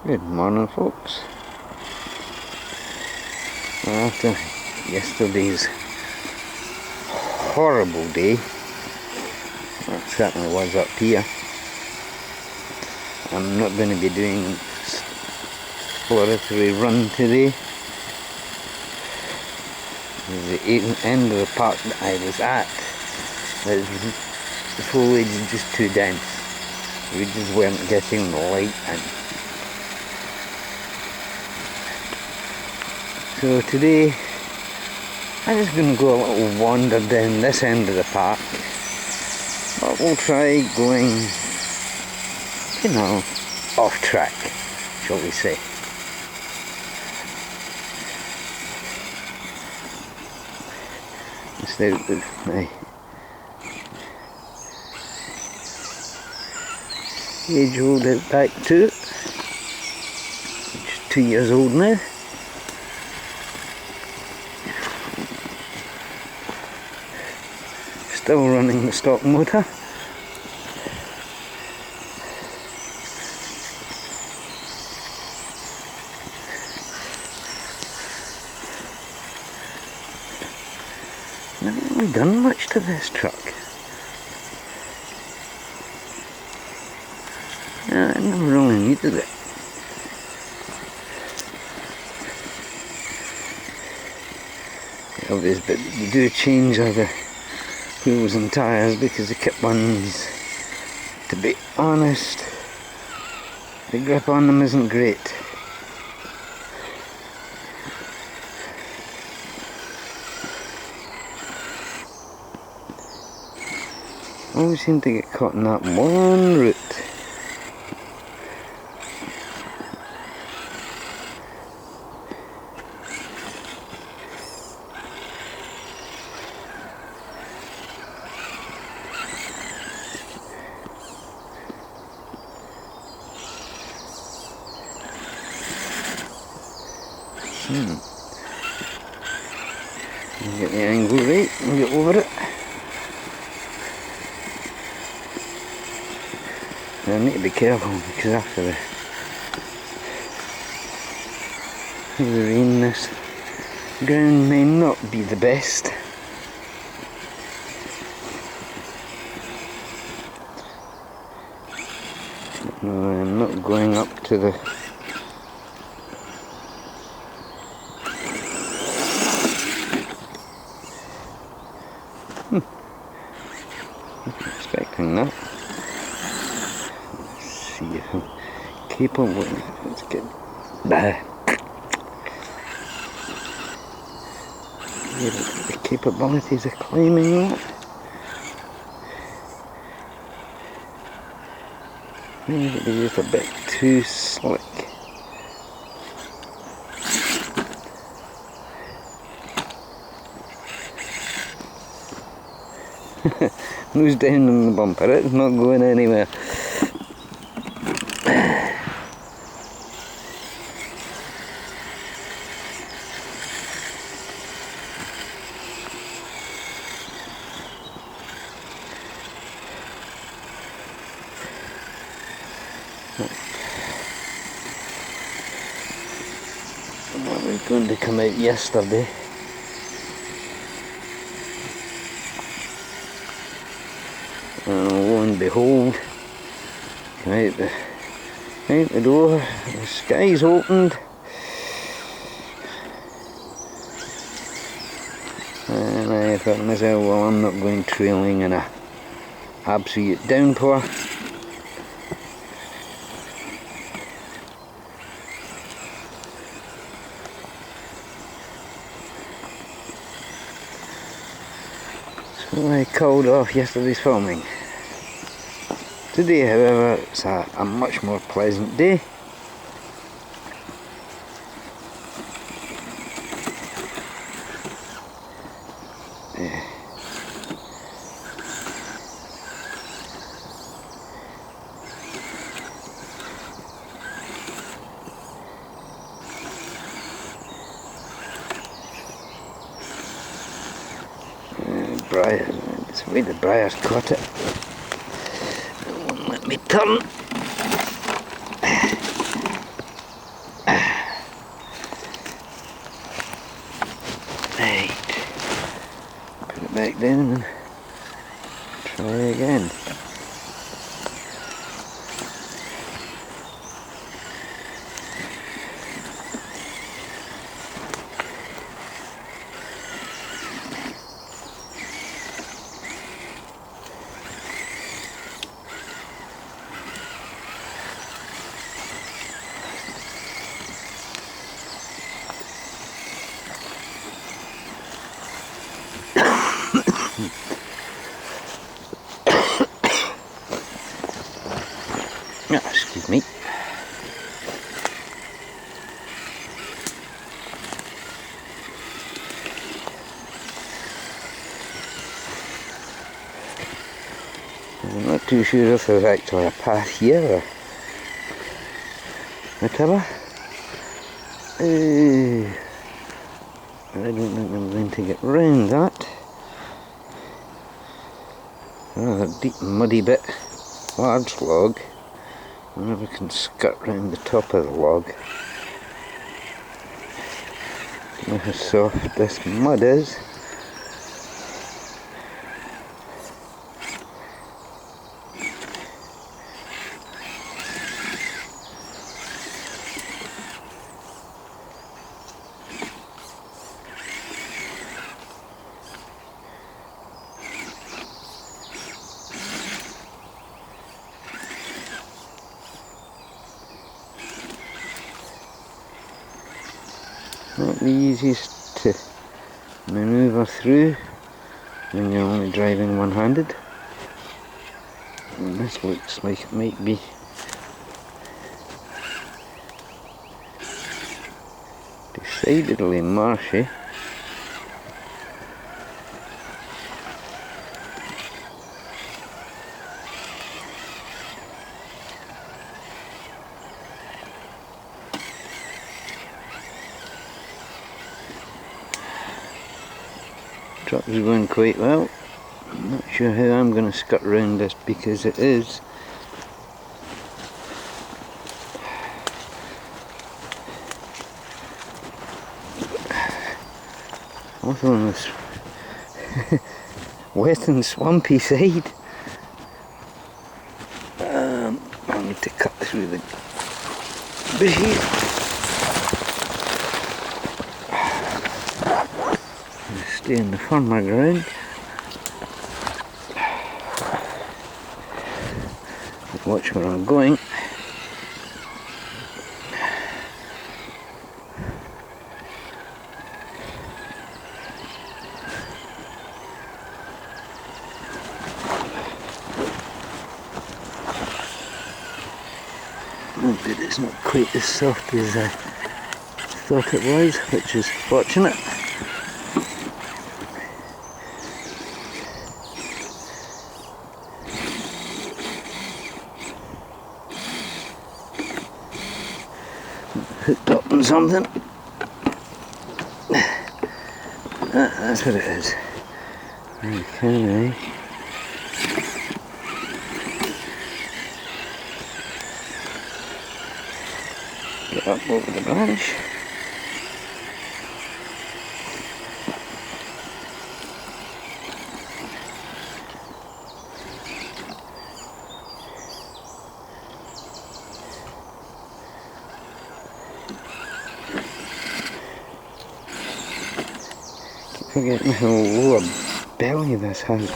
Good morning, folks. After yesterday's horrible day, it certainly was up here, I'm not going to be doing an exploratory run today. The end of the park that I was at, the foliage is just too dense. We just weren't getting the light in. So today I'm just going to go a little wander down this end of the park, but we'll try going, off track, shall we say. Just out with my age-old Outback too, which is 2 years old now. Still running the stock motor. Never really done much to this truck. Yeah, I never really needed it. Obvious, but you do change other wheels and tyres because the kit ones, to be honest, the grip on them isn't great. Always seem to get caught in that one route. Get the angle right and get over it. I need to be careful because after the rain, this ground may not be the best. No, I'm not going up to the expecting that. Let's see if I'm capable. Let's get the capabilities of climbing that. Maybe it's just a bit too slick. Nose down on the bumper, it's not going anywhere. Well, we were going to come out yesterday. And lo and behold, come out the door, the sky's opened, and I thought to myself, well, I'm not going trailing in a absolute downpour. So I called off yesterday's filming. Today, however, it's a much more pleasant day. Briars, it's the way the briars caught it. It won't let me turn. back down and try again. Excuse me. I'm not too sure if there's actually a path here or whatever. I don't think I'm going to get round that. Another deep muddy bit, large log. I never can skirt round the top of the log. Look how soft this mud is. Not the easiest to manoeuvre through when you're only driving one-handed. And this looks like it might be decidedly marshy. Truck's going quite well. I'm not sure how I'm going to skirt around this because it is also on this wet and swampy side. I need to cut through the bushes. Stay in the firmer ground. Watch where I'm going. Oh good, it's not quite as soft as I thought it was, which is fortunate. Hooked up on something. That's what it is. Okay. Get up over the branch. Forgetting how low a belly this has.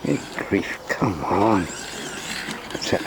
Good grief, come on. That's it.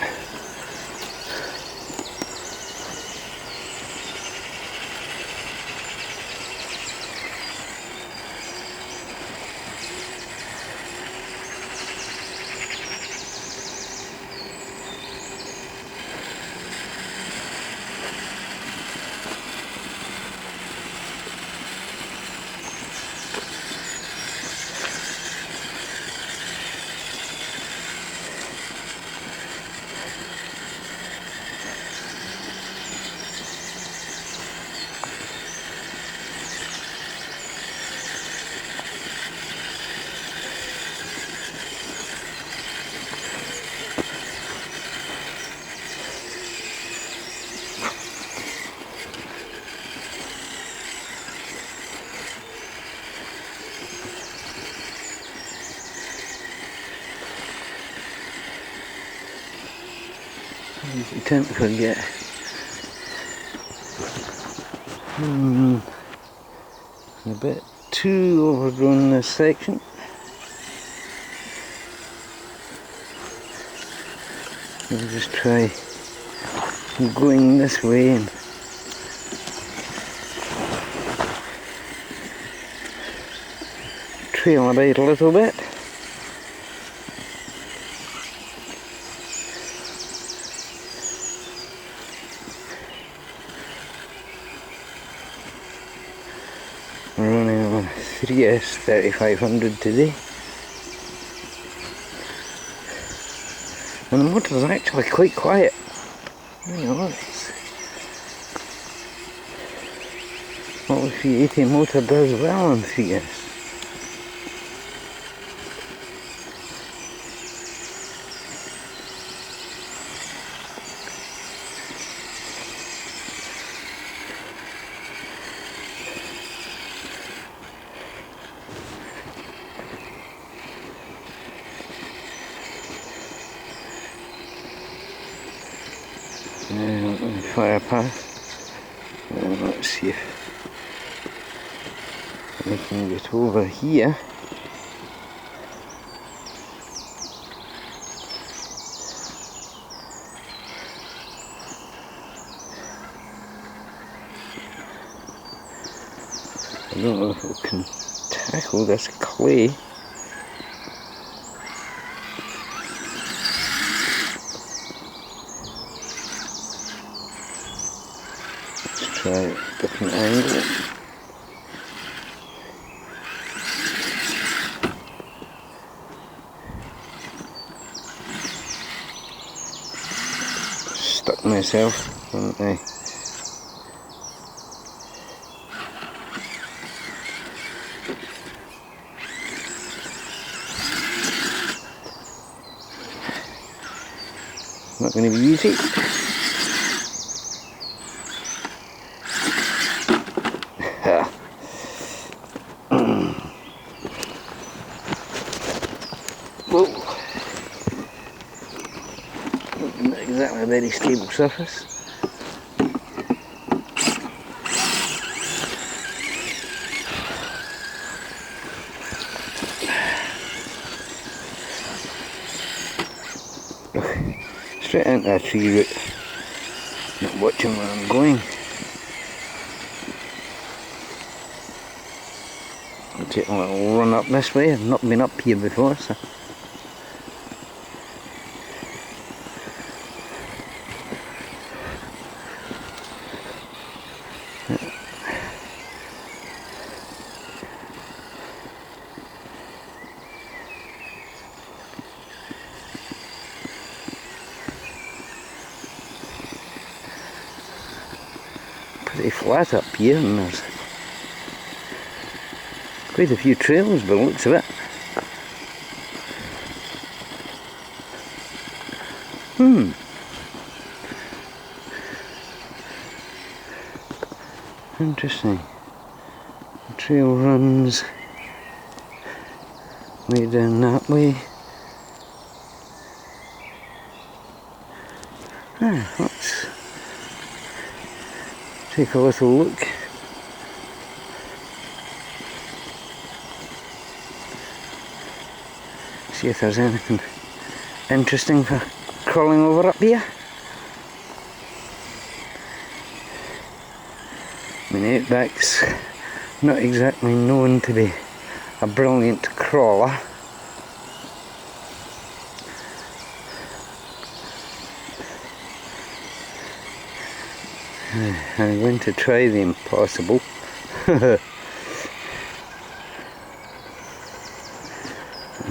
You tend to forget. A bit too overgrown this section. We'll just try going this way and trail about a little bit. We're running on a 3S 3500 today. And the motor's actually quite quiet. You know, it's what the 380 motor does well on 3S. Fire path. Let's see if we can get over here. I don't know if we can tackle this clay. Try a different angle. Stuck myself, haven't I? Not going to be easy. Whoa. Not exactly a very stable surface. Straight into a tree root. Not watching where I'm going. I'll take a little run up this way. I've not been up here before, so. Pretty flat up here, and there's quite a few trails by the looks of it. Interesting. The trail runs way down that way. Let's take a little look. See if there's anything interesting for crawling over up here. I mean, Outback's not exactly known to be a brilliant crawler. I'm going to try the impossible. Let's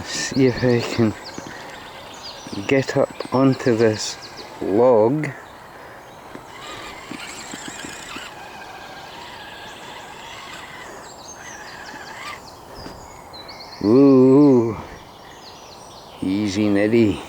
see if I can get up onto this log. Ooh, easy Neddy.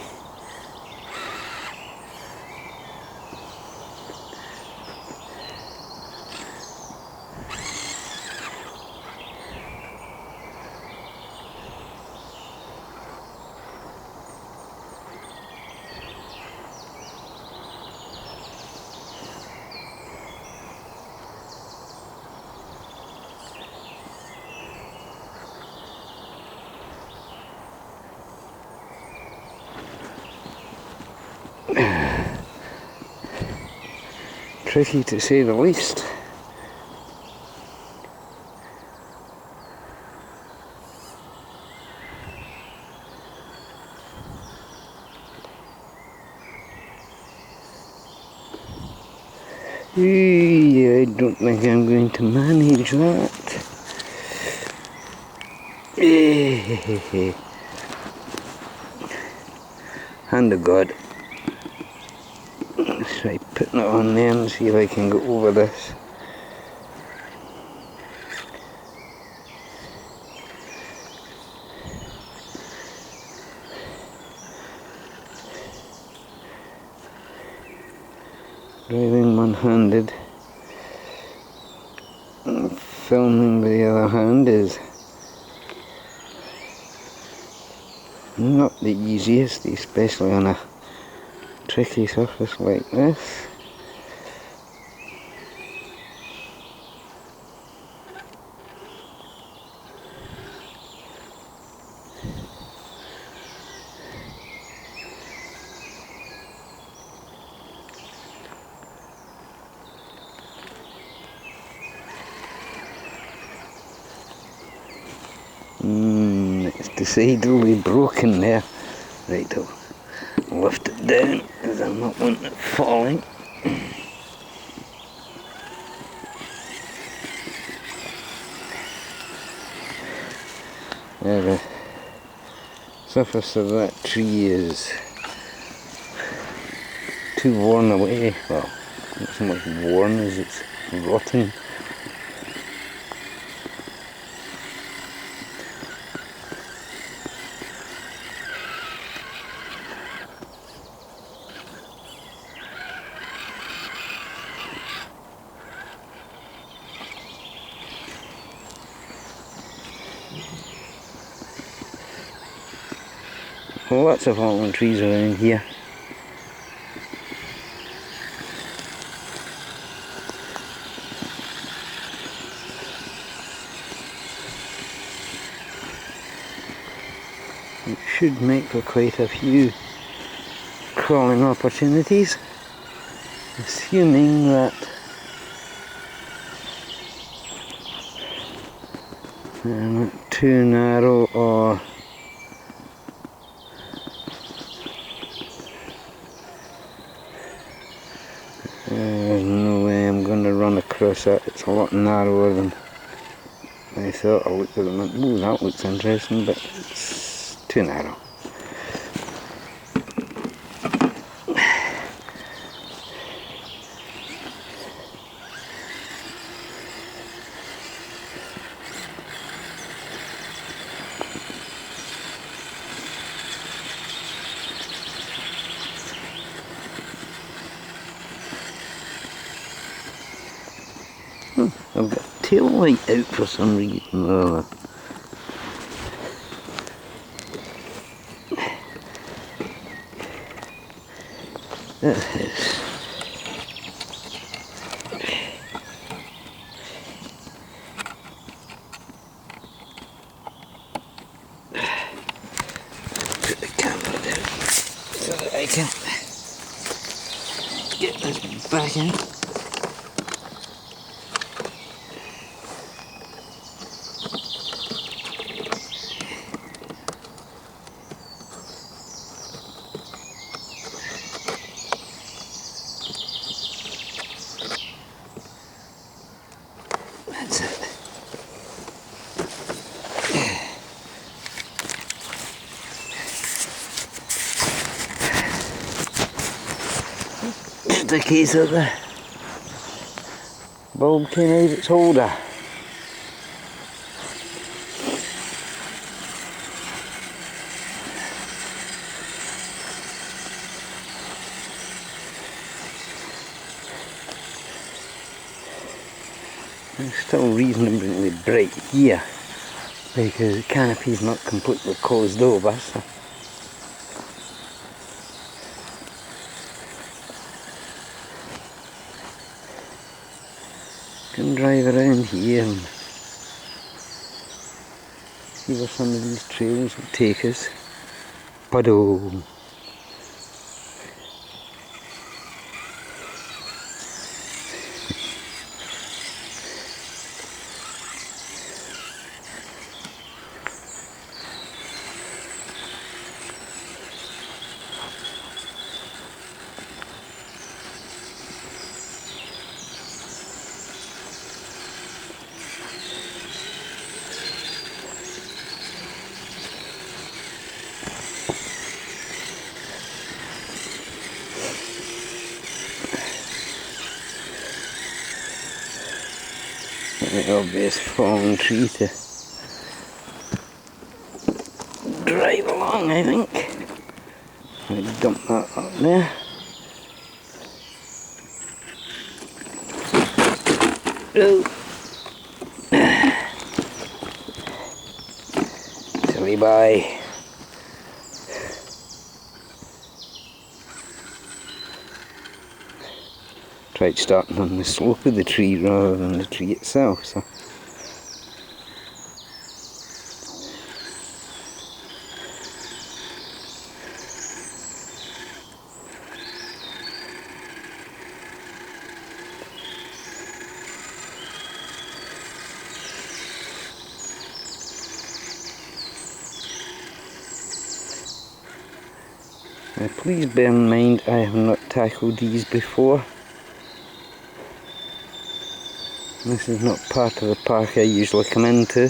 Tricky to say the least. I don't think I'm going to manage that. Hand of God. Let's try putting it on there and see if I can go over this. Driving one-handed, filming with the other hand is not the easiest, especially on a tricky surface like this. It's decidedly broken there. Right, I'll lift it down because I'm not wanting it falling. Yeah, the surface of that tree is too worn away. Well, not so much worn as it's rotten. Lots of fallen trees around here. It should make for quite a few crawling opportunities, assuming that they're not too narrow or there's no way I'm going to run across that. It's a lot narrower than I thought. I looked at them and ooh, that looks interesting, but it's too narrow. I've got tail light out for some reason. Oh. That is. Put the camera down so that I can get this back in. That's it. Just a case of the bulb came out of its holder. It's still reasonably bright here because the canopy is not completely closed over, so I can drive around here and see where some of these trails will take us. Puddle. the obvious fallen tree to drive along, I think. I dump that up there. Oh. Silly bye. Tried starting on the slope of the tree rather than the tree itself, so please bear in mind I have not tackled these before. This is not part of the park I usually come into.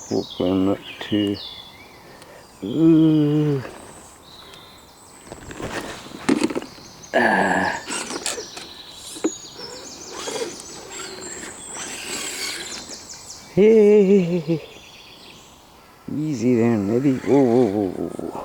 Hopefully I'm not too... Ooh. Ah. Hey. Easy there, maybe. Whoa, whoa, whoa, whoa.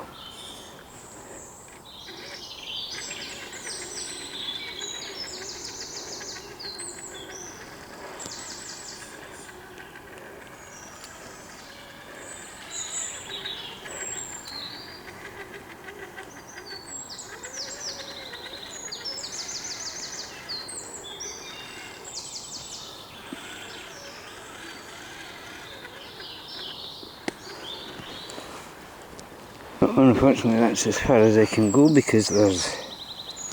But unfortunately that's as far as I can go because there's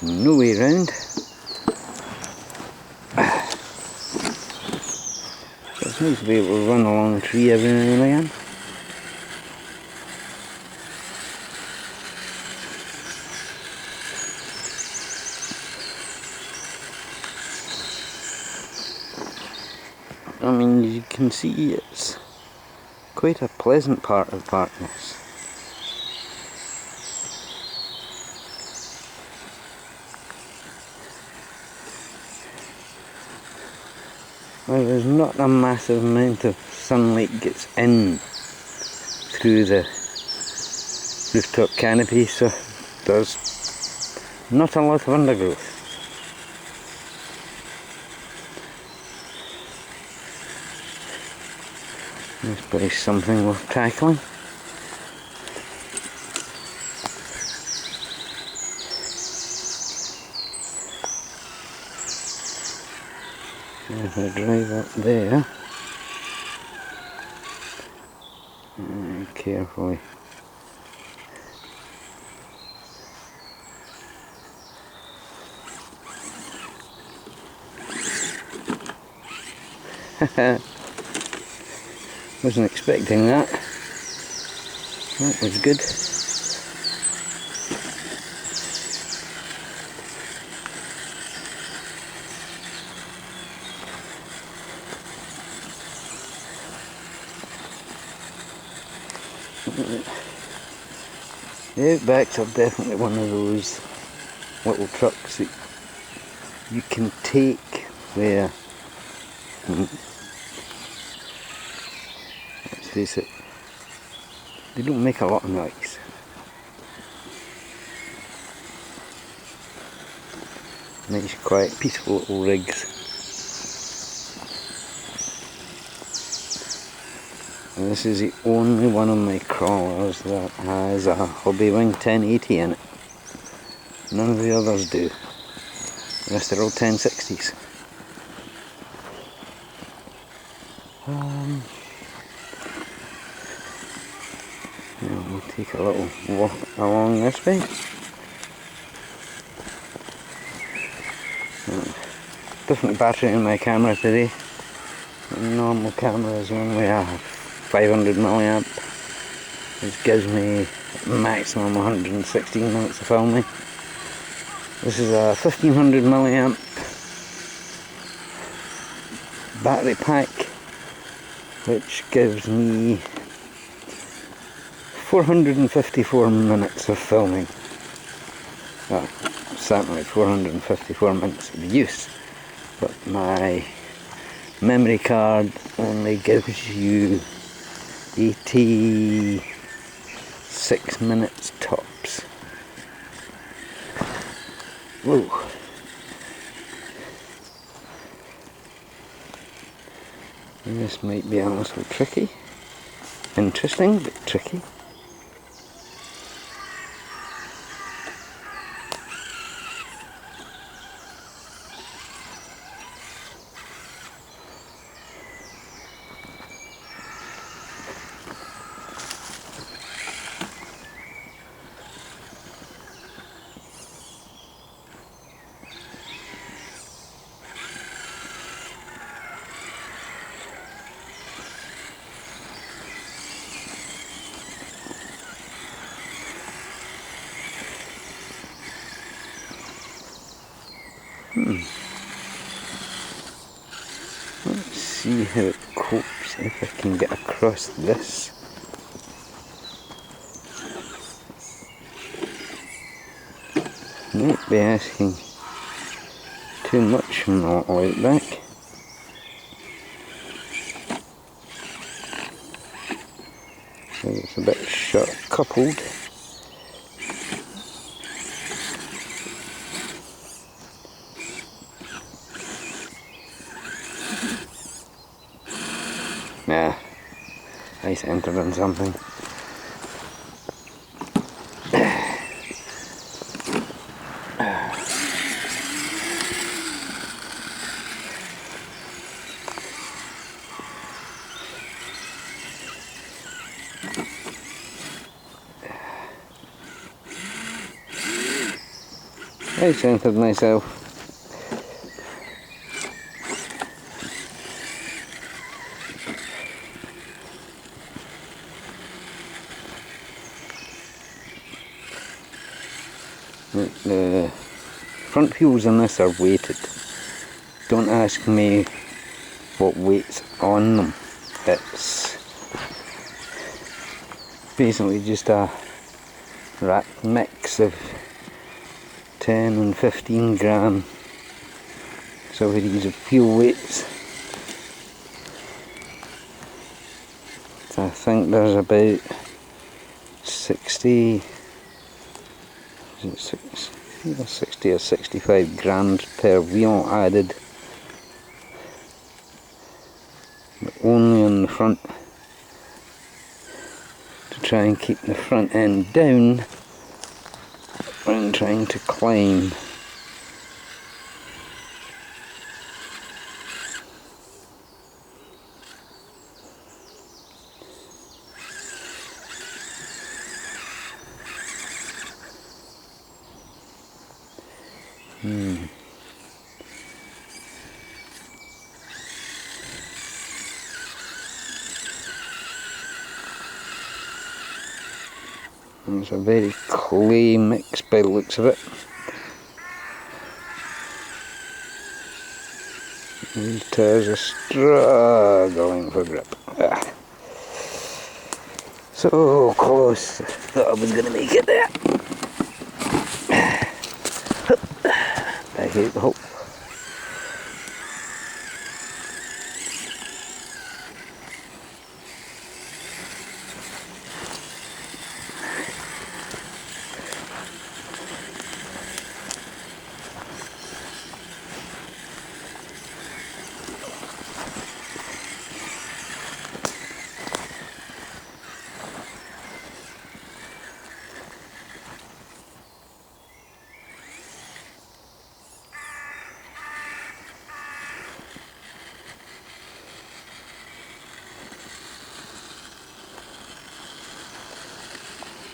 no way round. It's nice to be able to run along a tree every now and again. I mean, you can see it's quite a pleasant part of darkness. Well, there's not a massive amount of sunlight gets in through the rooftop canopy, so there's not a lot of undergrowth. This place is something worth tackling. If I drive up there, carefully. Wasn't expecting that. That was good. The Outbacks are definitely one of those little trucks that you can take where, let's face it, they don't make a lot of noise. Nice, quiet, peaceful little rigs. And this is the only one of my crawlers that has a Hobbywing 1080 in it. None of the others do. The rest are all 1060s. Yeah, we'll take a little walk along this way. Different battery in my camera today. The normal cameras only have 500 milliamp, which gives me maximum 116 minutes of filming. This is a 1500 milliamp battery pack, which gives me 454 minutes of filming. Well, certainly 454 minutes of use, but my memory card only gives you 86 minutes tops. Whoa. And this might be a little tricky. Interesting, but tricky. Let's see how it copes if I can get across this. Might be asking too much from the little Outback. So it's a bit short coupled. Nah, I centered on something. I centered myself. The front wheels on this are weighted. Don't ask me what weight's on them. It's basically just a rack mix of 10 and 15 gram series of wheel weights. So I think there's about 60 or 65 grams per wheel added, but only on the front, to try and keep the front end down when trying to climb. It's a very clay mix by the looks of it. These tires are struggling for grip. So close, thought I was going to make it there. I hate the hope.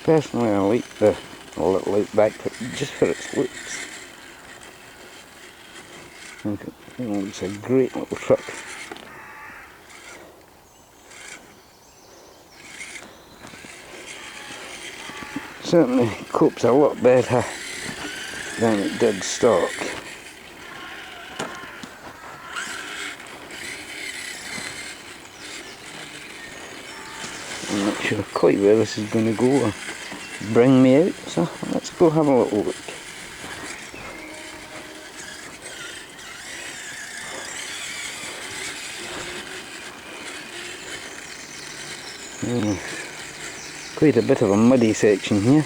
Personally, I like the little Outback just for its looks. I think it looks a great little truck. Certainly copes a lot better than it did stock. I'm not sure quite where this is going to go or bring me out, so let's go have a little look. Quite a bit of a muddy section here.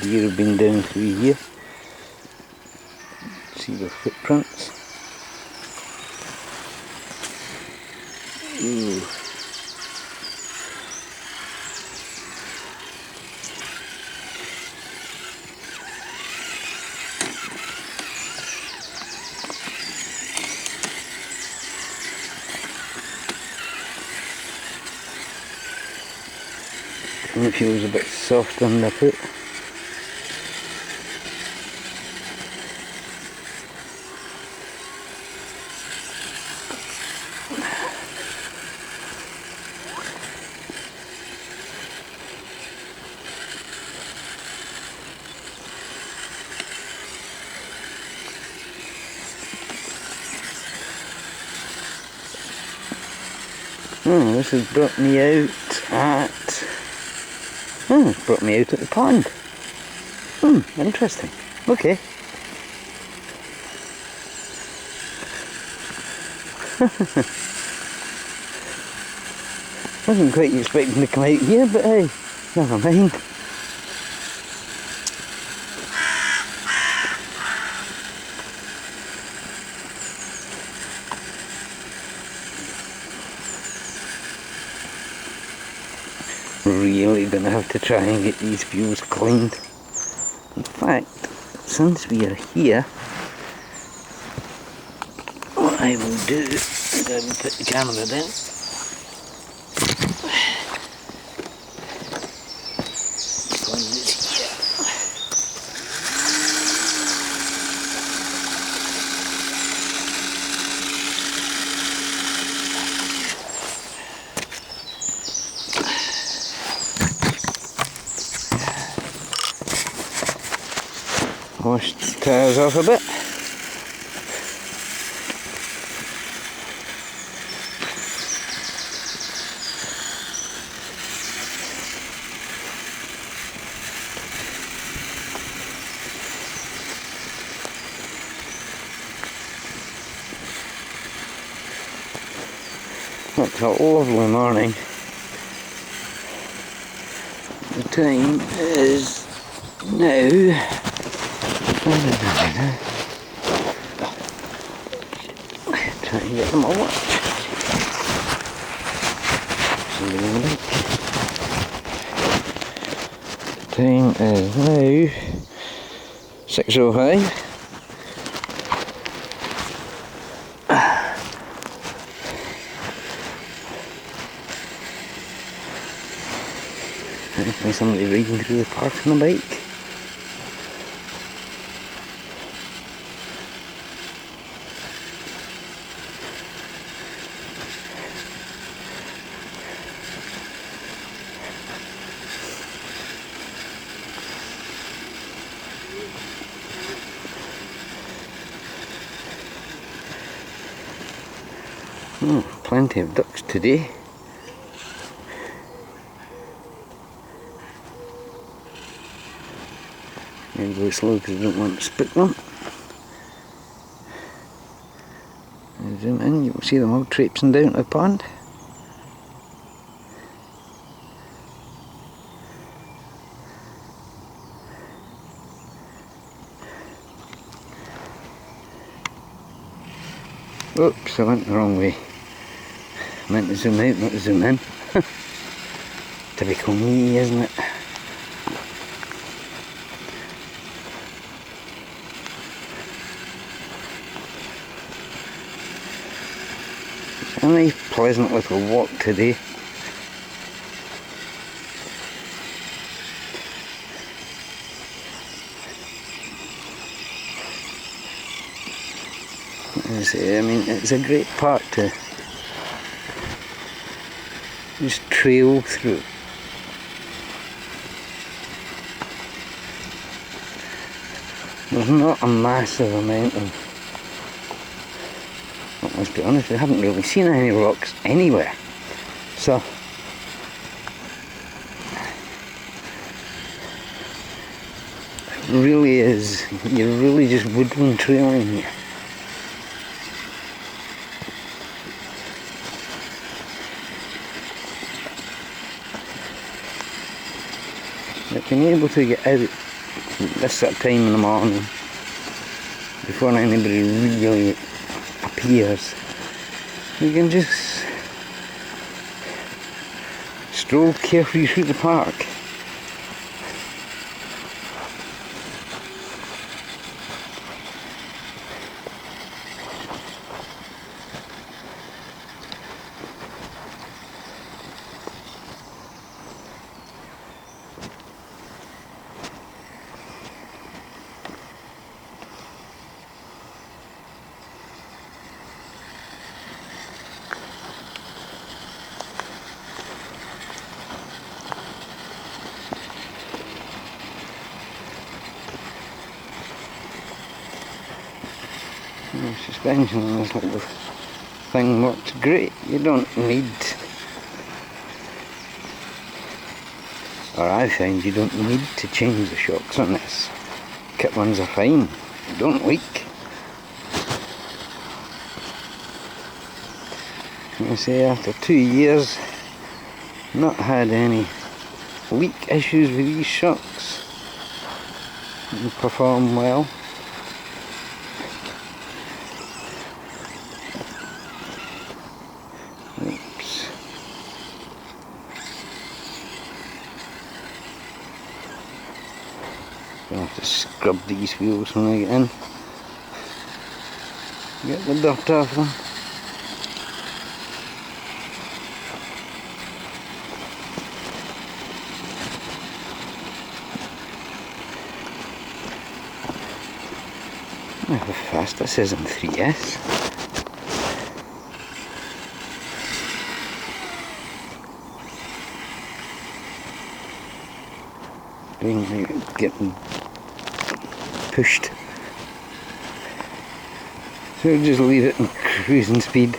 Deer have been down through here. See the footprints. Ooh. It feels a bit soft underfoot. This has brought me out at... it's brought me out at the pond. Interesting. Okay. Wasn't quite expecting to come out here, but hey, never mind. Really gonna have to try and get these views cleaned. In fact, since we are here, what I will do is I will put the camera down. Pond is here. Wash the tires off a bit. It's a lovely morning. The time is now... Try and get them all watch. Something on the bike. The time is now 6:05. There's somebody riding through the park on a bike. Plenty of ducks today. Maybe go slow because I don't want to spook them. And zoom in, you will see them all traipsing down to the pond. Oops, I went the wrong way. I meant to zoom out, not to zoom in. Typical me, isn't it? It's a nice pleasant little walk today. I mean, it's a great park to just trail through. There's not a massive amount of, well, let's be honest, we haven't really seen any rocks anywhere. So it really is, you're really just woodland trailing here. But being able to get out this sort of time in the morning before anybody really appears, you can just stroll carefree through the park. The suspension on this little thing works great. You don't need, or I find you don't need to change the shocks on this. Kit ones are fine, they don't leak. I say after 2 years, not had any leak issues with these shocks. They perform well. Oops. Gonna have to scrub these wheels when I get in. Get the dirt off them. How fast this is in 3S. Getting pushed. So just leave it in cruising speed.